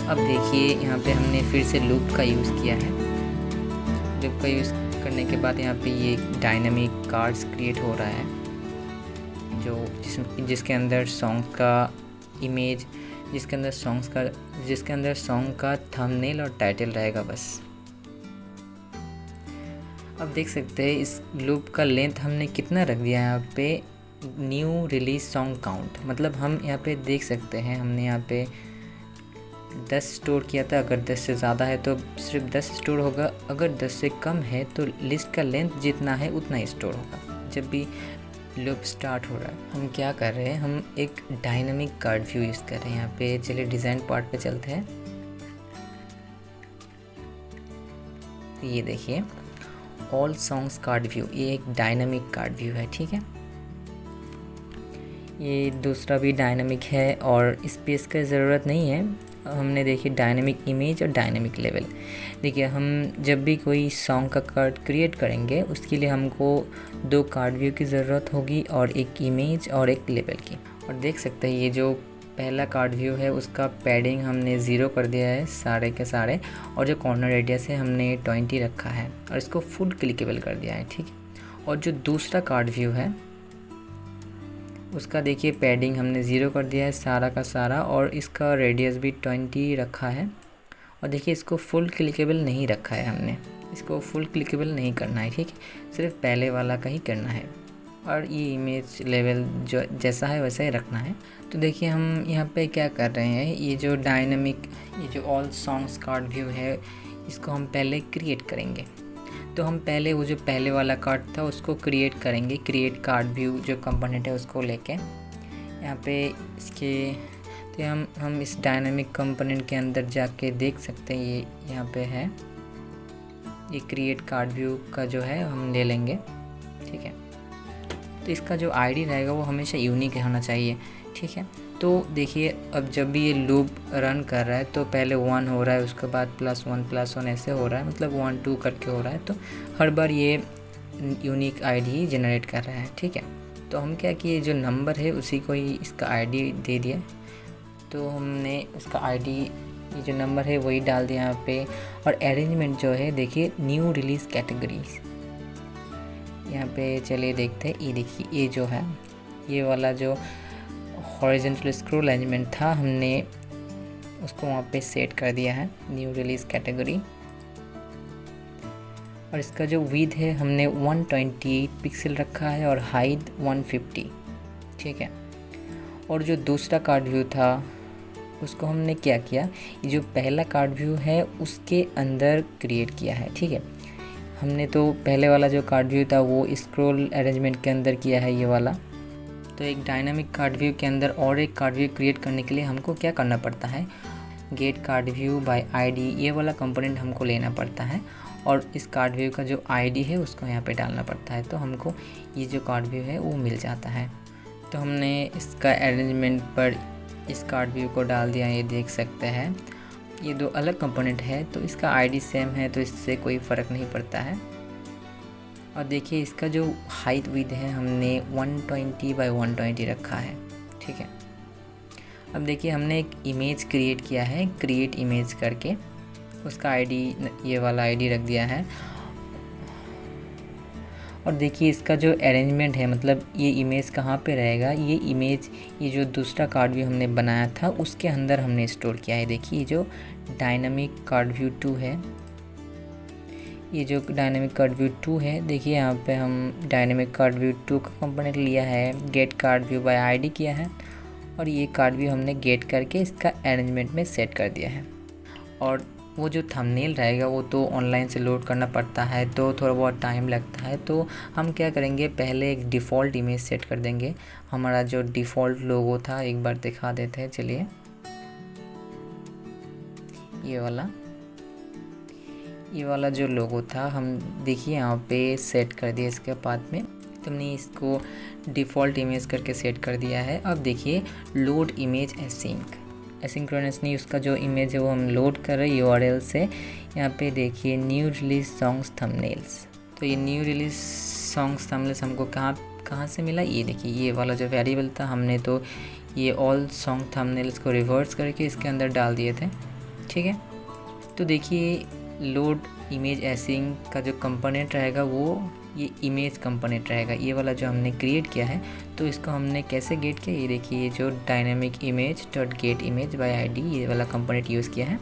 अब देखिए यहाँ पे हमने फिर से लूप का यूज़ किया है। लूप का यूज़ करने के बाद यहाँ पे ये डायनामिक कार्ड्स क्रिएट हो रहा है, जिसके अंदर सॉन्ग का इमेज, जिसके अंदर सॉन्ग का थंबनेल और टाइटल रहेगा बस। अब देख सकते हैं इस लूप का लेंथ हमने कितना रख दिया है यहाँ पे, न्यू रिलीज सॉन्ग काउंट। मतलब हम यहाँ पे देख सकते हैं हमने यहाँ पे 10 स्टोर किया था। अगर 10 से ज़्यादा है तो सिर्फ 10 स्टोर होगा, अगर 10 से कम है तो लिस्ट का लेंथ जितना है उतना ही स्टोर होगा जब भी लूप स्टार्ट हो रहा है। हम क्या कर रहे हैं, हम एक डायनामिक कार्ड व्यू यूज़ कर रहे हैं यहाँ पे। चलिए डिज़ाइन पार्ट पे चलते हैं। ये देखिए ऑल सॉन्ग्स कार्ड व्यू, ये एक डायनामिक कार्ड व्यू है, ठीक है। ये दूसरा भी डायनामिक है और स्पेस का ज़रूरत नहीं है। हमने देखिए डायनामिक इमेज और डायनामिक लेवल। देखिए हम जब भी कोई सॉन्ग का कार्ड क्रिएट करेंगे उसके लिए हमको 2 कार्ड व्यू की ज़रूरत होगी और एक इमेज और एक लेवल की। और देख सकते हैं ये जो पहला कार्ड व्यू है उसका पैडिंग हमने 0 कर दिया है सारे के सारे, और जो कॉर्नर रेडियस है हमने 20 रखा है और इसको फुल क्लिकेबल कर दिया है, ठीक है। और जो दूसरा कार्ड व्यू है उसका देखिए पैडिंग हमने 0 कर दिया है सारा का सारा, और इसका रेडियस भी 20 रखा है। और देखिए इसको फुल क्लिकेबल नहीं रखा है हमने, इसको फुल क्लिकेबल नहीं करना है, ठीक है, सिर्फ पहले वाला का ही करना है। और ये इमेज लेवल जो जैसा है वैसा ही रखना है। तो देखिए हम यहाँ पे क्या कर रहे हैं, ये जो ऑल सॉन्ग्स कार्ड व्यू है इसको हम पहले क्रिएट करेंगे। तो हम पहले वो जो पहले वाला कार्ड था उसको क्रिएट करेंगे। क्रिएट कार्ड व्यू जो कंपोनेंट है उसको लेके यहाँ पे इसके तो हम इस डायनामिक कंपोनेंट के अंदर जाके देख सकते हैं, ये यहाँ पे है, ये क्रिएट कार्ड व्यू का जो है हम ले लेंगे, ठीक है। तो इसका जो आईडी रहेगा वो हमेशा यूनिक होना चाहिए, ठीक है। तो देखिए अब जब भी ये लूप रन कर रहा है तो पहले 1 हो रहा है, उसके बाद +1 ऐसे हो रहा है, मतलब 1 2 करके हो रहा है। तो हर बार ये यूनिक आईडी जनरेट कर रहा है, ठीक है। तो हम क्या किए, जो नंबर है उसी को ही इसका आईडी दे दिया। तो हमने उसका आईडी, ये जो नंबर है वही डाल दिया यहाँ पे। और अरेंजमेंट जो है देखिए न्यू रिलीज़ कैटेगरीज, यहाँ पे चलिए देखते हैं। ये देखिए ये जो है ये वाला जो हॉरिजॉन्टल स्क्रॉल अरेंजमेंट था हमने उसको वहाँ पे सेट कर दिया है, न्यू रिलीज़ कैटेगरी। और इसका जो विड्थ है हमने 128 पिक्सल रखा है और हाइट 150, ठीक है। और जो दूसरा कार्ड व्यू था उसको हमने क्या किया, ये जो पहला कार्ड व्यू है उसके अंदर क्रिएट किया है, ठीक है। हमने तो पहले वाला जो कार्ड व्यू था वो स्क्रॉल अरेंजमेंट के अंदर किया है ये वाला। तो एक डायनामिक कार्ड व्यू के अंदर और एक कार्ड व्यू क्रिएट करने के लिए हमको क्या करना पड़ता है, get card view by ID, ये वाला कंपोनेंट हमको लेना पड़ता है और इस कार्ड व्यू का जो आईडी है उसको यहाँ पे डालना पड़ता है। तो हमको ये जो कार्ड व्यू है वो मिल जाता है। तो हमने इसका अरेंजमेंट पर इस कार्ड व्यू को डाल दिया, ये देख सकते हैं। ये 2 अलग कंपोनेंट है तो इसका आईडी सेम है तो इससे कोई फ़र्क नहीं पड़ता है। और देखिए इसका जो हाइट विड्थ है हमने 120 बाय 120 रखा है, ठीक है। अब देखिए हमने एक इमेज क्रिएट किया है, क्रिएट इमेज करके उसका आईडी ये वाला आईडी रख दिया है। और देखिए इसका जो अरेंजमेंट है, मतलब ये इमेज कहाँ पे रहेगा, ये इमेज ये जो दूसरा कार्ड व्यू हमने बनाया था उसके अंदर हमने स्टोर किया है। देखिए ये जो डायनामिक कार्ड व्यू 2 है, ये जो डायनामिक कार्ड व्यू 2 है, देखिए यहाँ पे हम डायनामिक कार्ड व्यू 2 का कंपोनेंट लिया है, get card view by ID किया है और ये कार्ड व्यू हमने गेट करके इसका अरेंजमेंट में सेट कर दिया है। और वो जो थंबनेल रहेगा वो तो ऑनलाइन से लोड करना पड़ता है तो थोड़ा बहुत टाइम लगता है। तो हम क्या करेंगे, पहले एक डिफ़ॉल्ट इमेज सेट कर देंगे। हमारा जो डिफ़ॉल्ट लोगो था एक बार दिखा देते हैं, चलिए ये वाला जो लोगो था हम देखिए यहाँ पे सेट कर दिया इसके बाद में। तो हमने इसको डिफ़ॉल्ट इमेज करके सेट कर दिया है। अब देखिए लोड इमेज एसिंक्रोनसली उसका जो इमेज है वो हम लोड कर रहे हैं URL से। यहाँ पे देखिए न्यू रिलीज सॉन्ग्स थंबनेल्स। तो ये न्यू रिलीज सॉन्ग्स थंबनेल्स हमको कहाँ से मिला, ये देखिए ये वाला जो वेरिएबल था हमने तो ये ऑल सॉन्ग थंबनेल्स को रिवर्स करके इसके अंदर डाल दिए थे। ठीक है। तो देखिए लोड इमेज एसिंग का जो कंपोनेंट रहेगा वो ये इमेज कंपोनेंट रहेगा, ये वाला जो हमने क्रिएट किया है। तो इसको हमने कैसे गेट किया, ये देखिए ये जो dynamic image dot gate image by ID ये वाला कंपोनेंट यूज़ किया है।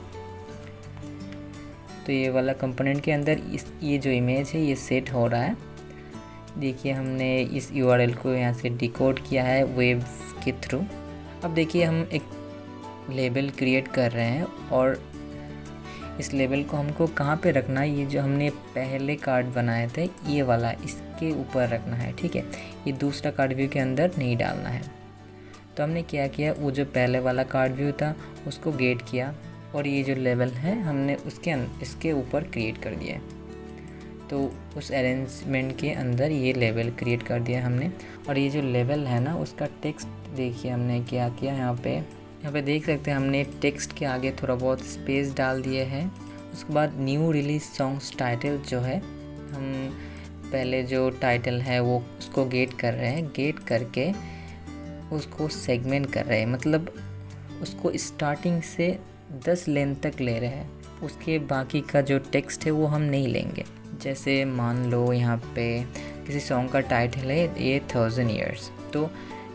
तो ये वाला कंपोनेंट के अंदर ये जो इमेज है ये सेट हो रहा है। देखिए हमने इस यूआरएल को यहाँ से डिकोड किया है वेब के थ्रू। अब देखिए हम एक लेबल क्रिएट कर रहे हैं और इस लेबल को हमको कहाँ पे रखना है, ये जो हमने पहले कार्ड बनाए थे ये वाला इसके ऊपर रखना है, ठीक है। ये दूसरा कार्ड व्यू के अंदर नहीं डालना है। तो हमने क्या किया, वो जो पहले वाला कार्ड व्यू था उसको गेट किया और ये जो लेबल है हमने इसके ऊपर क्रिएट कर दिया है। तो उस अरेंजमेंट के अंदर ये लेबल क्रिएट कर दिया हमने। और ये जो लेबल है ना उसका टेक्स्ट देखिए हमने क्या किया, यहाँ पे देख सकते हैं हमने टेक्स्ट के आगे थोड़ा बहुत स्पेस डाल दिए हैं। उसके बाद न्यू रिलीज सॉन्ग्स टाइटल जो है, हम पहले जो टाइटल है वो उसको गेट कर रहे हैं, गेट करके उसको सेगमेंट कर रहे हैं, मतलब उसको स्टार्टिंग से 10 लेन तक ले रहे हैं। उसके बाकी का जो टेक्स्ट है वो हम नहीं लेंगे। जैसे मान लो यहाँ पे किसी सॉन्ग का टाइटल है ये 1000 ईयर्स, तो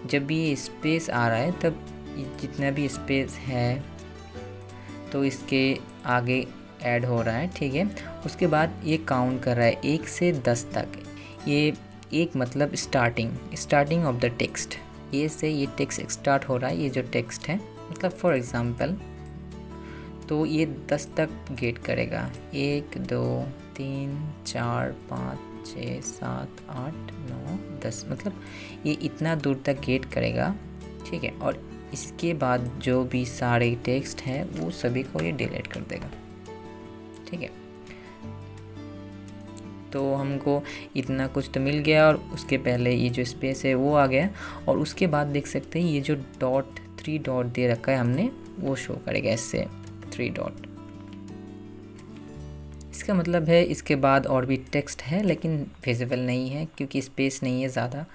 जब भी ये स्पेस आ रहा है तब जितना भी स्पेस है तो इसके आगे ऐड हो रहा है, ठीक है। उसके बाद ये काउंट कर रहा है 1 से 10 तक। ये एक मतलब स्टार्टिंग ऑफ द टेक्स्ट, ये से ये टेक्स्ट स्टार्ट हो रहा है, ये जो टेक्स्ट है मतलब फॉर एग्ज़ाम्पल तो ये 10 तक गेट करेगा, 1 2 3 4 5 6 7 8 9 10, मतलब ये इतना दूर तक गेट करेगा, ठीक है। और इसके बाद जो भी सारे टेक्स्ट हैं वो सभी को ये डिलीट कर देगा, ठीक है। तो हमको इतना कुछ तो मिल गया और उसके पहले ये जो स्पेस है वो आ गया। और उसके बाद देख सकते हैं ये जो 3 डॉट दे रखा है हमने वो शो करेगा इससे 3 डॉट। इसका मतलब है इसके बाद और भी टेक्स्ट है लेकिन विजिबल नहीं है क्योंकि स्पेस नहीं है ज़्यादा।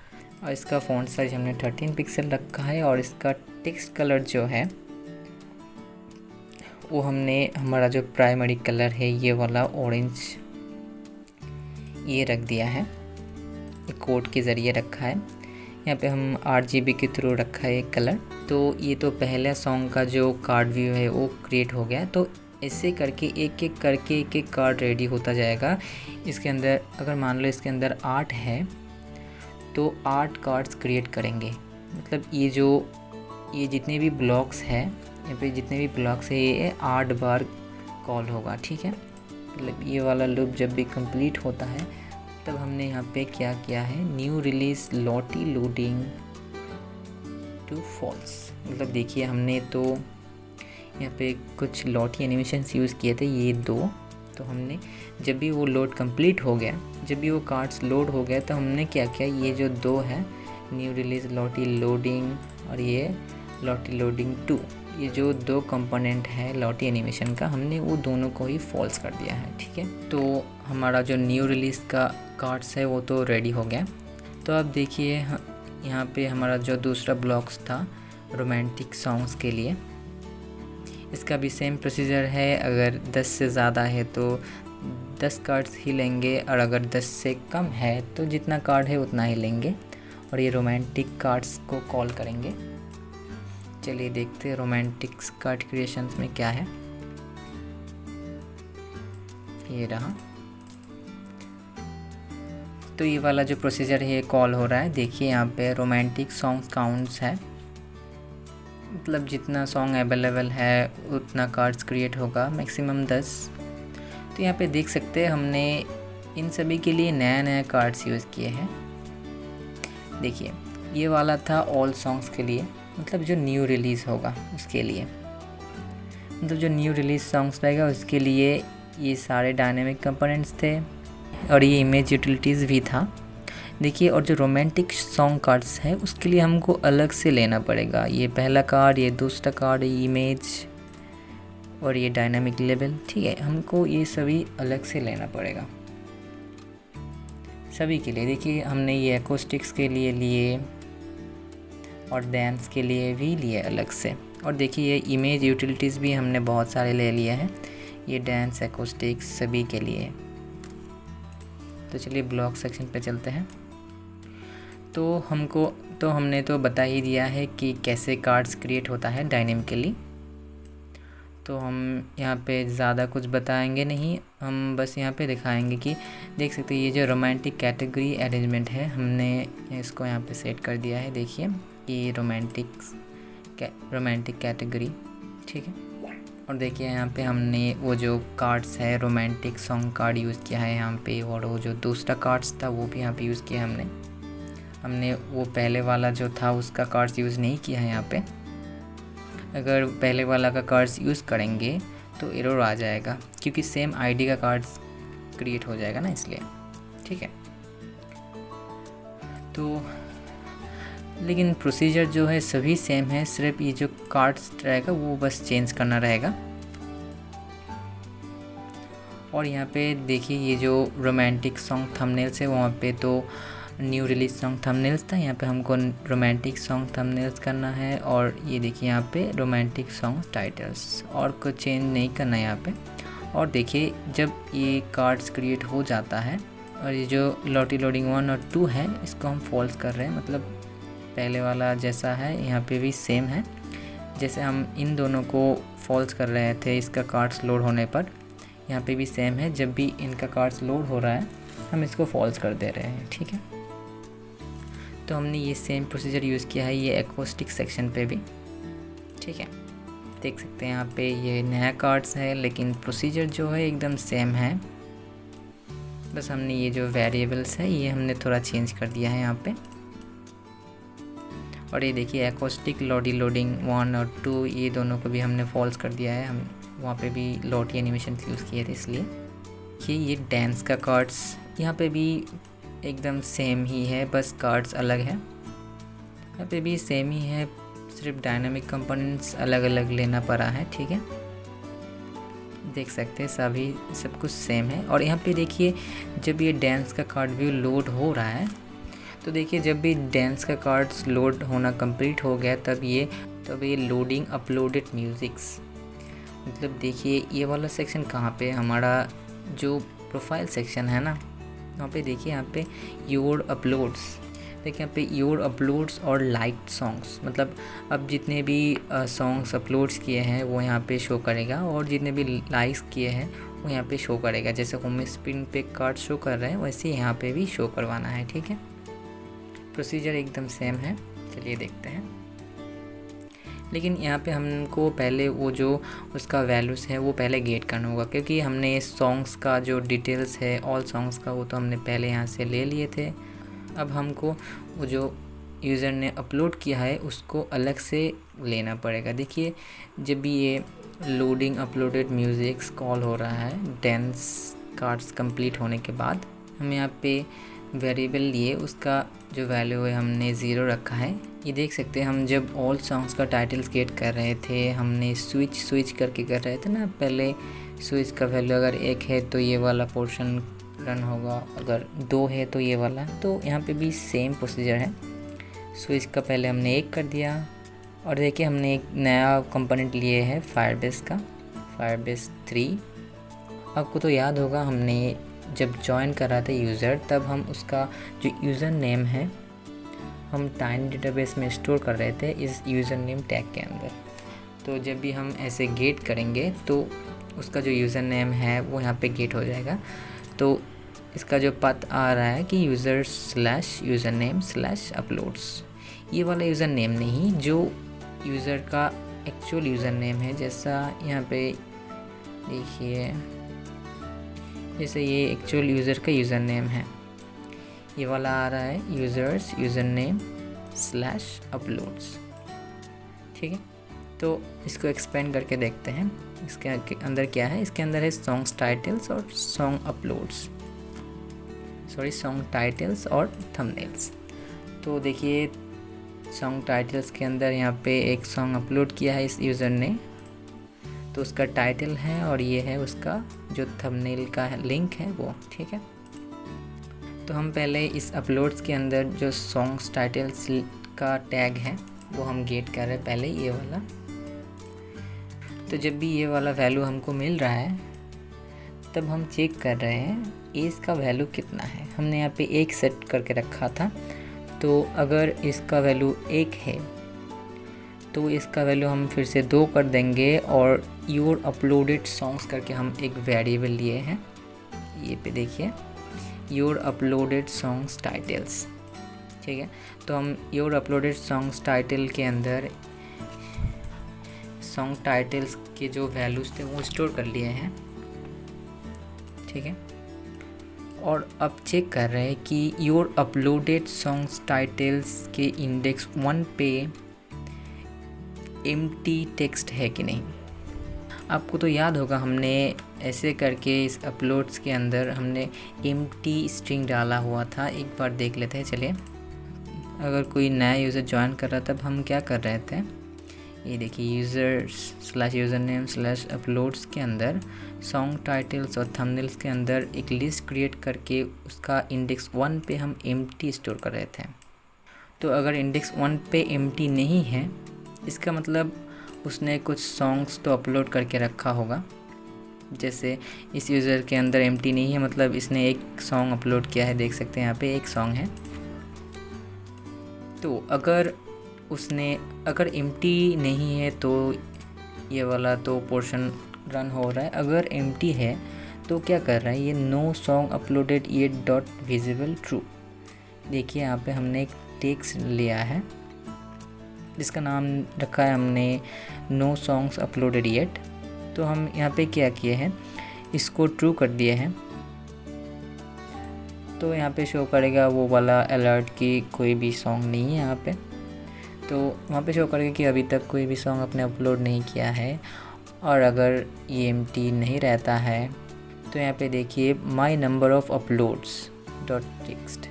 और इसका फ़ॉन्ट साइज हमने 13 पिक्सल रखा है और इसका टेक्स्ट कलर जो है वो हमने हमारा जो प्राइमरी कलर है ये वाला ऑरेंज ये रख दिया है, एक कोड के ज़रिए रखा है। यहाँ पे हम RGB के थ्रू रखा है एक कलर। तो ये तो पहला सॉन्ग का जो कार्ड व्यू है वो क्रिएट हो गया। तो ऐसे करके एक एक कार्ड रेडी होता जाएगा। इसके अंदर अगर मान लो इसके अंदर 8 है तो 8 कार्ड्स क्रिएट करेंगे। मतलब ये जितने भी ब्लॉक्स हैं, यहाँ पे जितने भी ब्लॉक्स है ये 8 बार कॉल होगा, ठीक है। मतलब ये वाला लूप जब भी कंप्लीट होता है तब हमने यहाँ पे क्या किया है, new release lottie loading to false. मतलब देखिए हमने तो यहाँ पे कुछ लॉटी एनिमेशंस यूज़ किए थे ये 2। तो हमने जब भी वो लोड कंप्लीट हो गया, जब भी वो कार्ड्स लोड हो गया तो हमने क्या किया, ये जो 2 है न्यू रिलीज लॉटी लोडिंग और ये लॉटी लोडिंग 2, ये जो 2 कंपोनेंट है लॉटी एनिमेशन का, हमने वो दोनों को ही फॉल्स कर दिया है, ठीक है। तो हमारा जो न्यू रिलीज़ का कार्ड्स है वो तो रेडी हो गया। तो अब देखिए यहाँ पे हमारा जो दूसरा ब्लॉक्स था रोमांटिक सॉन्ग्स के लिए, इसका भी सेम प्रोसीजर है। अगर 10 से ज़्यादा है तो 10 कार्ड्स ही लेंगे और अगर 10 से कम है तो जितना कार्ड है उतना ही लेंगे और ये रोमांटिक कार्ड्स को कॉल करेंगे। चलिए देखते हैं रोमांटिक कार्ड क्रिएशंस में क्या है। ये रहा। तो ये वाला जो प्रोसीजर है ये कॉल हो रहा है। देखिए यहाँ पे रोमांटिक सॉन्ग्स काउंट्स है, मतलब जितना सॉन्ग अवेलेबल है उतना कार्ड्स क्रिएट होगा, मैक्सिमम 10। तो यहाँ पे देख सकते हैं हमने इन सभी के लिए नया कार्ड्स यूज़ किए हैं। देखिए ये वाला था ऑल सॉन्ग्स के लिए, मतलब जो न्यू रिलीज़ होगा उसके लिए, मतलब जो न्यू रिलीज़ सॉन्ग्स रहेगा उसके लिए ये सारे डायनेमिक कंपोनेंट्स थे और ये इमेज यूटिलिटीज़ भी था। देखिए और जो रोमांटिक सॉन्ग कार्ड्स है उसके लिए हमको अलग से लेना पड़ेगा। ये पहला कार्ड, ये दूसरा कार्ड, ये इमेज और ये डायनामिक लेबल, ठीक है। हमको ये सभी अलग से लेना पड़ेगा सभी के लिए। देखिए हमने ये एकोस्टिक्स के लिए और डांस के लिए भी लिए अलग से, और देखिए ये इमेज यूटिलिटीज़ भी हमने बहुत सारे ले लिए हैं, ये डांस एक्रोस्टिक्स सभी के लिए। तो चलिए ब्लॉग सेक्शन पे चलते हैं। तो हमने तो बता ही दिया है कि कैसे कार्ड्स क्रिएट होता है डायनेमिकली। तो हम यहाँ पे ज़्यादा कुछ बताएंगे नहीं, हम बस यहाँ पे दिखाएंगे कि देख सकते हैं ये जो रोमांटिक कैटेगरी अरेंजमेंट है, हमने इसको यहाँ पे सेट कर दिया है। देखिए ये रोमांटिक कैटेगरी, ठीक है। और देखिए यहाँ पे हमने वो जो कार्ड्स है रोमांटिक सॉन्ग कार्ड यूज़ किया है यहाँ पे, और वो जो दूसरा कार्ड्स था वो भी यहाँ पे यूज़ किया हमने वो पहले वाला जो था उसका कार्ड्स यूज़ नहीं किया है यहाँ पे। अगर पहले वाला का कार्ड्स यूज़ करेंगे तो एरर आ जाएगा, क्योंकि सेम आईडी का कार्ड्स क्रिएट हो जाएगा ना, इसलिए, ठीक है। तो लेकिन प्रोसीजर जो है सभी सेम है, सिर्फ ये जो कार्ड्स रहेगा वो बस चेंज करना रहेगा। और यहाँ पे देखिए ये जो रोमांटिक सॉन्ग थंबनेल्स है वहाँ पे तो न्यू रिलीज सॉन्ग थंबनेल्स था, यहाँ पे हमको रोमांटिक सॉन्ग थंबनेल्स करना है। और ये देखिए यहाँ पे रोमांटिक सॉन्ग टाइटल्स, और कुछ चेंज नहीं करना है यहाँ पे। और देखिए जब ये कार्ड्स क्रिएट हो जाता है और ये जो लोडिंग 1 और 2 है इसको हम फॉल्स कर रहे हैं, मतलब पहले वाला जैसा है यहाँ पे भी सेम है। जैसे हम इन दोनों को फॉल्स कर रहे थे इसका कार्ड्स लोड होने पर, यहाँ पे भी सेम है, जब भी इनका कार्ड्स लोड हो रहा है हम इसको फॉल्स कर दे रहे हैं, ठीक है। तो हमने ये सेम प्रोसीजर यूज़ किया है ये एक्रोस्टिक सेक्शन पे भी, ठीक है। देख सकते हैं यहाँ पे ये नया कार्ड्स है, लेकिन प्रोसीजर जो है एकदम सेम है, बस हमने ये जो वेरिएबल्स है ये हमने थोड़ा चेंज कर दिया है यहाँ पे। और ये देखिए एक्रोस्टिक लोडिंग 1 और 2 ये दोनों को भी हमने फॉल्स कर दिया है, हम वहाँ पे भी लोटी एनिमेशन यूज़ किए थे इसलिए। कि ये डांस का कार्ड्स यहाँ पे भी एकदम सेम ही है, बस कार्ड्स अलग है। यहाँ पे भी सेम ही है, सिर्फ डायनामिक कंपोनेंट्स अलग अलग लेना पड़ा है, ठीक है। देख सकते हैं सभी सब कुछ सेम है। और यहाँ पे देखिए जब ये डांस का कार्ड व्यू लोड हो रहा है तो देखिए जब भी डांस का कार्ड्स लोड होना कंप्लीट हो गया तब ये लोडिंग अपलोडेड म्यूज़िक्स, मतलब देखिए ये वाला सेक्शन कहाँ पे, हमारा जो प्रोफाइल सेक्शन है ना, वहाँ पे देखिए यहाँ पे योर अपलोड्स, देखिए यहाँ पे योर अपलोड्स और लाइक सॉन्ग्स, मतलब अब जितने भी सॉन्ग्स अपलोड्स किए हैं वो यहाँ पे शो करेगा, और जितने भी लाइक्स किए हैं वो यहाँ पे शो करेगा। जैसे होम स्क्रीन पे कार्ड शो कर रहे हैं वैसे यहाँ पे भी शो करवाना है, ठीक है। प्रोसीजर एकदम सेम है, चलिए देखते हैं। लेकिन यहाँ पे हमको पहले वो जो उसका वैल्यूज़ है वो पहले गेट करना होगा, क्योंकि हमने सॉन्ग्स का जो डिटेल्स है ऑल सॉन्ग्स का वो तो हमने पहले यहाँ से ले लिए थे। अब हमको वो जो यूज़र ने अपलोड किया है उसको अलग से लेना पड़ेगा। देखिए जब भी ये लोडिंग अपलोडेड म्यूज़िक्स कॉल हो रहा है डांस कार्ड्स कंप्लीट होने के बाद, हम यहाँ पे वेरिएबल लिए उसका जो वैल्यू है हमने 0 रखा है। ये देख सकते हैं हम जब ऑल सॉन्ग्स का टाइटल्स गेट कर रहे थे हमने स्विच करके कर रहे थे ना, पहले स्विच का वैल्यू अगर 1 है तो ये वाला पोर्शन रन होगा, अगर 2 है तो ये वाला। तो यहाँ पे भी सेम प्रोसीजर है, स्विच का पहले हमने 1 कर दिया। और देखिए हमने एक नया कंपोनेंट लिए है फायरबेस का, फायरबेस 3। आपको तो याद होगा हमने जब ज्वाइन करा था यूज़र तब हम उसका जो यूज़र नेम है हम टाइनी डेटाबेस में स्टोर कर रहे थे इस यूज़र नेम टैग के अंदर। तो जब भी हम ऐसे गेट करेंगे तो उसका जो यूज़र नेम है वो यहाँ पे गेट हो जाएगा। तो इसका जो पथ आ रहा है कि यूज़र नेम / अपलोड्स, ये वाला यूज़र नेम नहीं जो यूज़र का एक्चुअल यूज़र नेम है। जैसा यहाँ पे देखिए जैसे ये एक्चुअल यूज़र का यूज़र नेम है, ये वाला आ रहा है यूज़र नेम / अपलोड्स, ठीक है। तो इसको एक्सपेंड करके देखते हैं इसके अंदर क्या है। इसके अंदर है सॉन्ग्स टाइटल्स और सॉन्ग टाइटल्स और थंबनेल्स। तो देखिए सॉन्ग टाइटल्स के अंदर यहाँ पे एक सॉन्ग अपलोड किया है इस यूज़र ने, तो उसका टाइटल है और ये है उसका जो थंबनेल का लिंक है वो, ठीक है। तो हम पहले इस अपलोड्स के अंदर जो सॉन्ग्स टाइटल्स का टैग है वो हम गेट कर रहे हैं पहले ये वाला। तो जब भी ये वाला वैल्यू हमको मिल रहा है तब हम चेक कर रहे हैं एज का वैल्यू कितना है। हमने यहाँ पे 1 सेट करके रखा था, तो अगर इसका वैल्यू 1 है तो इसका वैल्यू हम फिर से 2 कर देंगे और योर अपलोडेड सॉन्ग्स करके हम एक वेरिएबल लिए हैं। ये पे देखिए योर अपलोडेड सॉन्ग्स टाइटल्स, ठीक है। तो हम योर अपलोडेड सॉन्ग्स टाइटल के अंदर सॉन्ग टाइटल्स के जो वैल्यूज़ थे वो स्टोर कर लिए हैं, ठीक है। और अब चेक कर रहे हैं कि योर अपलोडेड सॉन्ग्स टाइटल्स के इंडेक्स 1 पे एम्प्टी टेक्स्ट है कि नहीं। आपको तो याद होगा हमने ऐसे करके इस अपलोड्स के अंदर हमने एम्प्टी स्ट्रिंग डाला हुआ था। एक बार देख लेते हैं, चलिए। अगर कोई नया यूज़र ज्वाइन कर रहा तब हम क्या कर रहे थे, ये देखिए users/username/uploads के अंदर सॉन्ग टाइटल्स और थंबनेल्स के अंदर एक लिस्ट क्रिएट करके उसका इंडेक्स 1 पे हम एम्प्टी स्टोर कर रहे थे। तो अगर इंडेक्स 1 पे एम्प्टी नहीं है, इसका मतलब उसने कुछ सॉन्ग्स तो अपलोड करके रखा होगा। जैसे इस यूज़र के अंदर एम्प्टी नहीं है, मतलब इसने एक सॉन्ग अपलोड किया है, देख सकते हैं यहाँ पे एक सॉन्ग है। तो अगर एम्प्टी नहीं है तो ये वाला तो पोर्शन रन हो रहा है। अगर एम्प्टी है तो क्या कर रहा है ये, no song uploaded yet dot visible true. देखिए यहाँ पे हमने एक टेक्स्ट लिया है जिसका नाम रखा है हमने नो सॉन्ग्स अपलोडेड येट। तो हम यहाँ पे क्या किए हैं, इसको ट्रू कर दिए हैं। तो यहाँ पे शो करेगा वो वाला अलर्ट कि कोई भी सॉन्ग नहीं है यहाँ पे। तो वहाँ पे शो करेगा कि अभी तक कोई भी सॉन्ग आपने अपलोड नहीं किया है। और अगर ये एम्प्टी नहीं रहता है तो यहाँ पे देखिए my number of uploads dot text.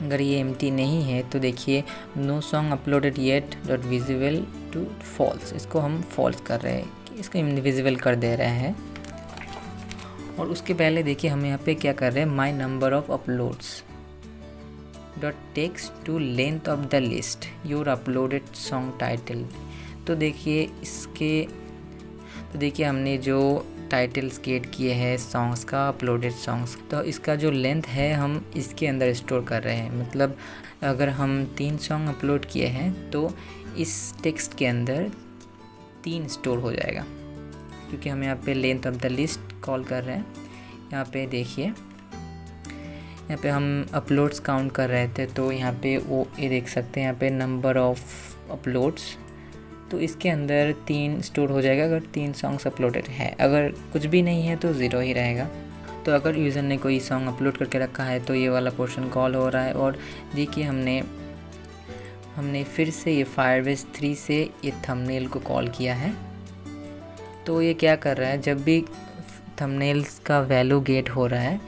अगर ये एम्प्टी नहीं है तो देखिए no song uploaded yet dot visible to false. इसको हम फॉल्स कर रहे हैं, इसको इनविजिबल कर दे रहे हैं। और उसके पहले देखिए हम यहाँ पे क्या कर रहे हैं, my number of uploads dot text to length of the list your uploaded song title. तो देखिए हमने जो टाइटल्स क्रिएट किए हैं सॉन्ग्स का, अपलोडेड सॉन्ग्स, तो इसका जो लेंथ है हम इसके अंदर स्टोर कर रहे हैं। मतलब अगर हम 3 सॉन्ग अपलोड किए हैं तो इस टेक्स्ट के अंदर 3 स्टोर हो जाएगा, क्योंकि हम यहाँ पे length of the list call कर रहे हैं। यहाँ पे देखिए यहाँ पे हम अपलोड्स काउंट कर रहे थे, तो यहाँ पे वो ये देख सकते हैं यहाँ पे नंबर ऑफ अपलोड्स, तो इसके अंदर 3 स्टोर हो जाएगा अगर 3 सॉन्ग्स अपलोडेड है। अगर कुछ भी नहीं है तो 0 ही रहेगा। तो अगर यूज़र ने कोई सॉन्ग अपलोड करके रखा है तो ये वाला पोर्शन कॉल हो रहा है। और देखिए हमने फिर से ये फायरबेस 3 से ये थंबनेल को कॉल किया है। तो ये क्या कर रहा है, जब भी थंबनेल्स का वैल्यू गेट हो रहा है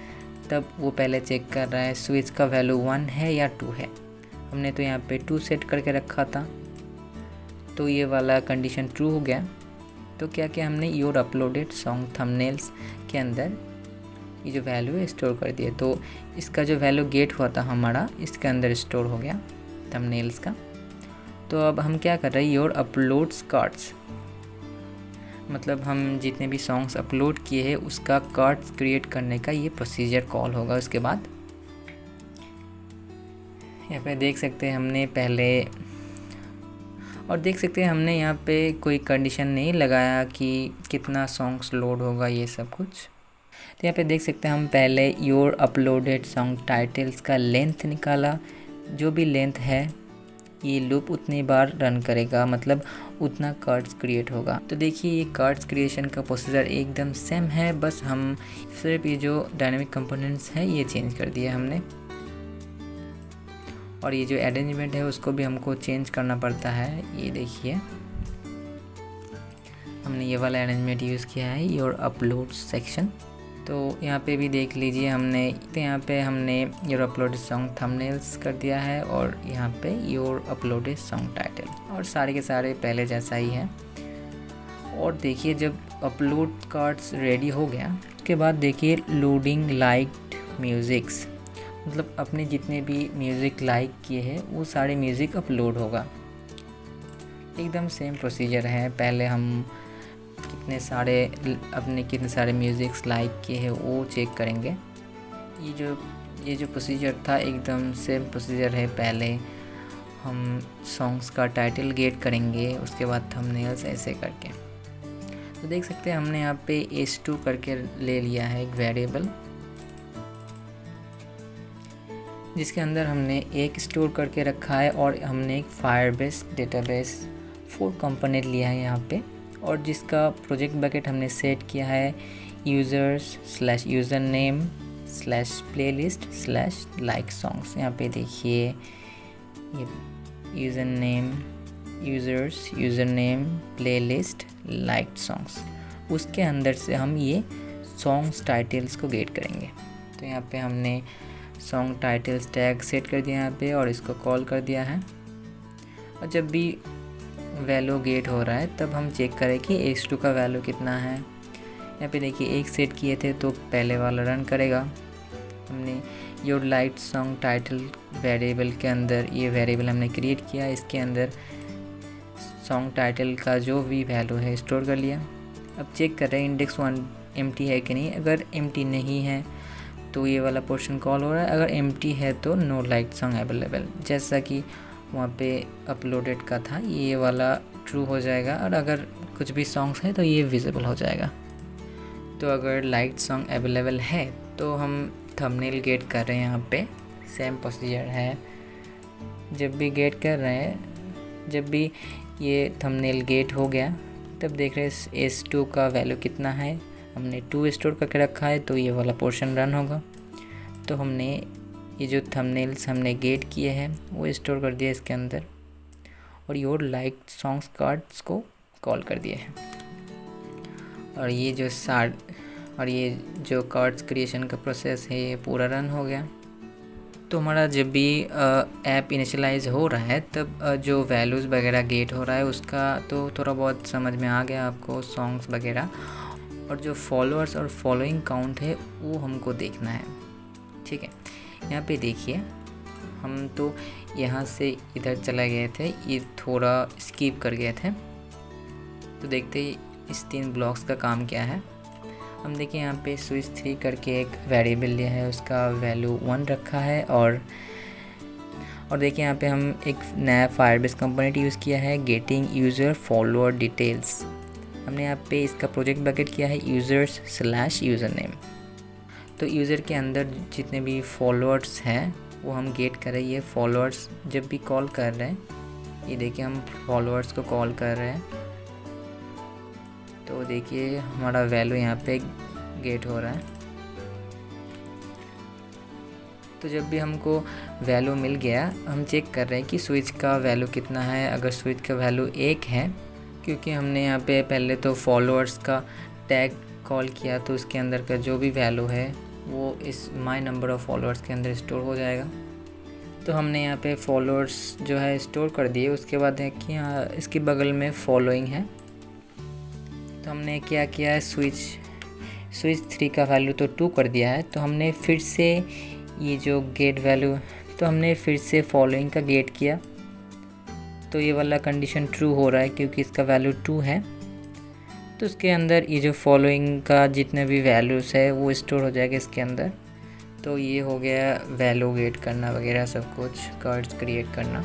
तब वो पहले चेक कर रहा है स्विच का वैल्यू 1 है या 2 है। हमने तो यहाँ पे 2 सेट करके रखा था, तो ये वाला कंडीशन ट्रू हो गया। तो क्या किया हमने, योर अपलोडेड सॉन्ग थंबनेल्स के अंदर ये जो वैल्यू है स्टोर कर दिए। तो इसका जो वैल्यू गेट हुआ था हमारा इसके अंदर स्टोर हो गया थंबनेल्स का। तो अब हम क्या कर रहे हैं, योर अपलोड्स कार्ड्स, मतलब हम जितने भी सॉन्ग्स अपलोड किए हैं उसका कार्ड्स क्रिएट करने का ये प्रोसीजर कॉल होगा। उसके बाद यहाँ पे देख सकते हैं हमने पहले, और देख सकते हैं हमने यहाँ पे कोई कंडीशन नहीं लगाया कि कितना सॉन्ग्स लोड होगा ये सब कुछ। तो यहाँ पे देख सकते हैं हम पहले योर अपलोडेड सॉन्ग टाइटल्स का लेंथ निकाला। जो भी लेंथ है ये लूप उतनी बार रन करेगा, मतलब उतना कार्ड्स क्रिएट होगा। तो देखिए ये कार्ड्स क्रिएशन का प्रोसीजर एकदम सेम है, बस हम सिर्फ ये जो डायनामिक कंपोनेंट्स है ये चेंज कर दिया हमने। और ये जो अरेंजमेंट है उसको भी हमको चेंज करना पड़ता है। ये देखिए हमने ये वाला अरेंजमेंट यूज़ किया है, योर अपलोड सेक्शन। तो यहाँ पे भी देख लीजिए यहाँ पे हमने योर अपलोडेड सॉन्ग थंबनेल्स कर दिया है और यहाँ पे योर अपलोडेड सॉन्ग टाइटल, और सारे के सारे पहले जैसा ही है। और देखिए जब अपलोड कार्ड्स रेडी हो गया उसके बाद देखिए लोडिंग लाइक्ड म्यूज़िक्स, मतलब अपने जितने भी म्यूज़िक लाइक किए हैं वो सारे म्यूज़िक अपलोड होगा। एकदम सेम प्रोसीजर है। पहले हम कितने सारे म्यूज़िक्स लाइक किए हैं वो चेक करेंगे। ये जो प्रोसीजर था एकदम सेम प्रोसीजर है। पहले हम सॉन्ग्स का टाइटल गेट करेंगे, उसके बाद थंबनेल्स, ऐसे करके। तो देख सकते हैं हमने यहाँ पे h2 करके ले लिया है एक वेरिएबल, जिसके अंदर हमने एक स्टोर करके रखा है और हमने एक फायरबेस डेटाबेस 4 कंपोनेंट लिया है यहाँ पे, और जिसका प्रोजेक्ट बकेट हमने सेट किया है users/username/playlist/like songs। यहाँ पे देखिए ये यूज़रनेम प्लेलिस्ट लाइक्ड सॉन्ग्स, उसके अंदर से हम ये सॉन्ग्स टाइटल्स को गेट करेंगे। तो यहाँ पे हमने सॉन्ग टाइटल्स टैग सेट कर दिया यहाँ पे और इसको कॉल कर दिया है। और जब भी वैल्यू गेट हो रहा है तब हम चेक करें कि h2 का वैल्यू कितना है। यहाँ पे देखिए एक सेट किए थे तो पहले वाला रन करेगा। हमने your light song title variable के अंदर ये वेरिएबल हमने क्रिएट किया, इसके अंदर सॉन्ग टाइटल का जो भी वैल्यू है स्टोर कर लिया। अब चेक कर रहे हैं इंडेक्स 1 एम्प्टी है कि नहीं। अगर एम्प्टी नहीं है तो ये वाला पोर्शन कॉल हो रहा है, अगर एम्प्टी है तो नो लाइट सॉन्ग अवेलेबल, जैसा कि वहाँ पे अपलोडेड का था। ये वाला ट्रू हो जाएगा, और अगर कुछ भी सॉन्ग्स है तो ये विजिबल हो जाएगा। तो अगर लाइट सॉन्ग अवेलेबल है तो हम थंबनेल गेट कर रहे हैं। यहाँ पे सेम प्रोसीजर है। जब भी गेट कर रहे हैं, जब भी ये थंबनेल गेट हो गया तब देख रहे हैं h2 का वैल्यू कितना है। हमने 2 स्टोर करके रखा है तो ये वाला पोर्शन रन होगा। तो हमने ये जो थंबनेल्स हमने गेट किए हैं वो स्टोर कर दिया इसके अंदर, और योर लाइक सॉन्ग्स कार्ड्स को कॉल कर दिए हैं। और ये जो कार्ड्स क्रिएशन का प्रोसेस है ये पूरा रन हो गया। तो हमारा जब भी ऐप इनिशियलाइज हो रहा है तब जो वैल्यूज़ वगैरह गेट हो रहा है उसका तो थोड़ा बहुत समझ में आ गया आपको, सॉन्ग्स वगैरह। और जो फॉलोअर्स और फॉलोइंग काउंट है वो हमको देखना है, ठीक है। यहाँ पे देखिए हम तो यहाँ से इधर चला गए थे, ये थोड़ा स्किप कर गए थे। तो देखते ही इस 3 ब्लॉक्स का काम क्या है। हम देखिए यहाँ पे स्विच 3 करके एक वेरिएबल लिया है, उसका वैल्यू 1 रखा है। और देखिए यहाँ पे हम एक नया फायरबेस कंपोनेंट यूज़ किया है, गेटिंग यूज़र फॉलोअर डिटेल्स। हमने यहाँ पे इसका प्रोजेक्ट बकेट किया है users/username। तो यूज़र के अंदर जितने भी फॉलोअर्स हैं वो हम गेट कर रहे हैं। ये फॉलोअर्स जब भी कॉल कर रहे हैं, ये देखिए हम फॉलोअर्स को कॉल कर रहे हैं, तो देखिए हमारा वैल्यू यहाँ पे गेट हो रहा है। तो जब भी हमको वैल्यू मिल गया, हम चेक कर रहे हैं कि स्विच का वैल्यू कितना है। अगर स्विच का वैल्यू 1 है, क्योंकि हमने यहाँ पे पहले तो फॉलोअर्स का टैग कॉल किया, तो उसके अंदर का जो भी वैल्यू है वो is my number of followers के अंदर स्टोर हो जाएगा। तो हमने यहाँ पे फॉलोअर्स जो है स्टोर कर दिए। उसके बाद देखिए यहाँ इसके बगल में फॉलोइंग है। तो हमने क्या किया है, स्विच 3 का वैल्यू तो 2 कर दिया है। तो हमने फिर से ये जो गेट वैल्यू, तो हमने फिर से फॉलोइंग का गेट किया। तो ये वाला कंडीशन ट्रू हो रहा है क्योंकि इसका वैल्यू 2 है। तो उसके अंदर ये जो फॉलोइंग का जितने भी वैल्यूज़ है वो स्टोर हो जाएगा इसके अंदर। तो ये हो गया वैल्यू गेट करना वगैरह सब कुछ, कार्ड्स क्रिएट करना।